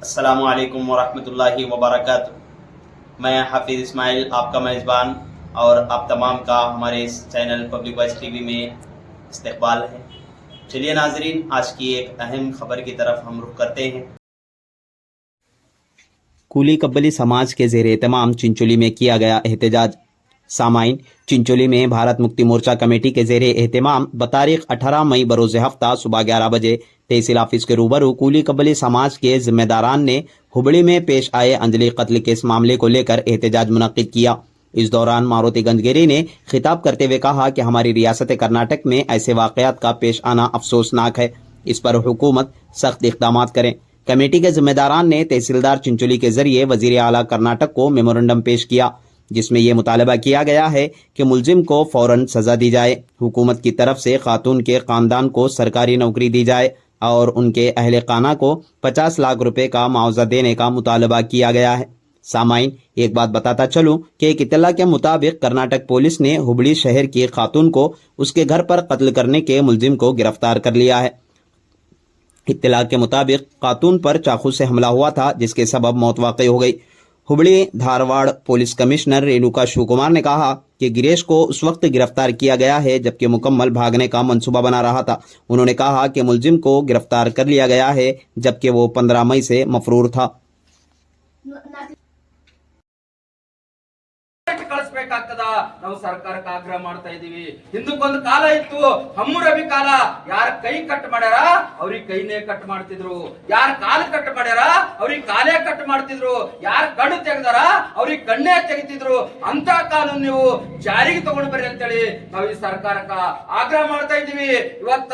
अस्सलामु अलैकुम वरहमतुल्लाहि वबरकातुहू। मैं हाफिज़ इस्माइल आपका मेज़बान और आप तमाम का हमारे इस चैनल पब्लिक वॉइस टीवी में इस्तकबाल है। चलिए नाजरीन, आज की एक अहम खबर की तरफ हम रुख करते हैं। कुली कब्बली समाज के ज़ेर एहतमाम चिंचोली में किया गया एहतजाज। सामाइन, चिंचोली में भारत मुक्ति मोर्चा कमेटी के ज़ेर एहतमाम बतारीख 18 मई बरोज़ हफ्ता सुबह 11 बजे तहसील ऑफिस के रूबरू कुली कब्बली समाज के जिम्मेदारान ने हुबड़ी में पेश आए अंजलि कत्ल के इस मामले को लेकर एहतजाज मुनक्किद किया। इस दौरान मारुति गंजगेरी ने खिताब करते हुए कहा कि हमारी रियासत कर्नाटक में ऐसे वाक़यात का पेश आना अफसोसनाक है, इस पर हुकूमत सख्त इक़दाम करें। कमेटी के जिम्मेदारान ने तहसीलदार चिंचोली के जरिए वजीर आला कर्नाटक को मेमोरेंडम पेश किया, जिसमें यह मुतालबा किया गया है कि मुलजिम को फौरन सजा दी जाए, हुकूमत की तरफ से खातून के खानदान को सरकारी नौकरी दी जाए और उनके अहले खाना को 50 लाख रुपए का मुआवजा देने का मुतालबा किया गया है। सामाइन, एक बात बताता चलूं कि एक इत्तला के मुताबिक कर्नाटक पुलिस ने हुबड़ी शहर की खातून को उसके घर पर कत्ल करने के मुलजिम को गिरफ्तार कर लिया है। इत्तला के मुताबिक खातून पर चाकू से हमला हुआ था, जिसके सबब मौत वाक़ई हो गई। हुबड़ी धारवाड़ पुलिस कमिश्नर रेणुका शिवकुमार ने कहा कि गिरीश को उस वक्त गिरफ्तार किया गया है जबकि मुकम्मल भागने का मंसूबा बना रहा था। उन्होंने कहा कि मुलजिम को गिरफ्तार कर लिया गया है जबकि वो 15 मई से मफरूर था। ಕಳಿಸಬೇಕಾಗ್ತದ ನಾವು ಸರ್ಕಾರಕ್ಕೆ ಆಗ್ರಹ ಮಾಡ್ತಾ ಇದೀವಿ। ಹಿಂದಕ್ಕೊಂದು ಕಾಲ ಇತ್ತು, ಹಮ್ಮು ರಬಿ ಕಾಲ, ಯಾರ ಕೈ ಕಟ್ ಮಾಡ್ಯಾರ ಅವ್ರಿಗೆ ಕೈನೇ ಕಟ್ ಮಾಡ್ತಿದ್ರು, ಯಾರ ಕಾಲು ಕಟ್ ಮಾಡ್ಯಾರ ಅವ್ರಿಗೆ ಕಾಲೇ ಕಟ್ ಮಾಡ್ತಿದ್ರು, ಯಾರ ಕಣ್ಣು ತೆಗೆದಾರ ಅವ್ರಿಗೆ ಕಣ್ಣೇ ತೆಗಿತಿದ್ರು। ಅಂತ ಕಾನೂನು ನೀವು ಜಾರಿಗೆ ತಗೊಂಡು ಬರ್ರಿ ಅಂತೇಳಿ ನಾವು ಈ ಸರ್ಕಾರಕ್ಕೆ ಆಗ್ರಹ ಮಾಡ್ತಾ ಇದೀವಿ। ಇವತ್ತ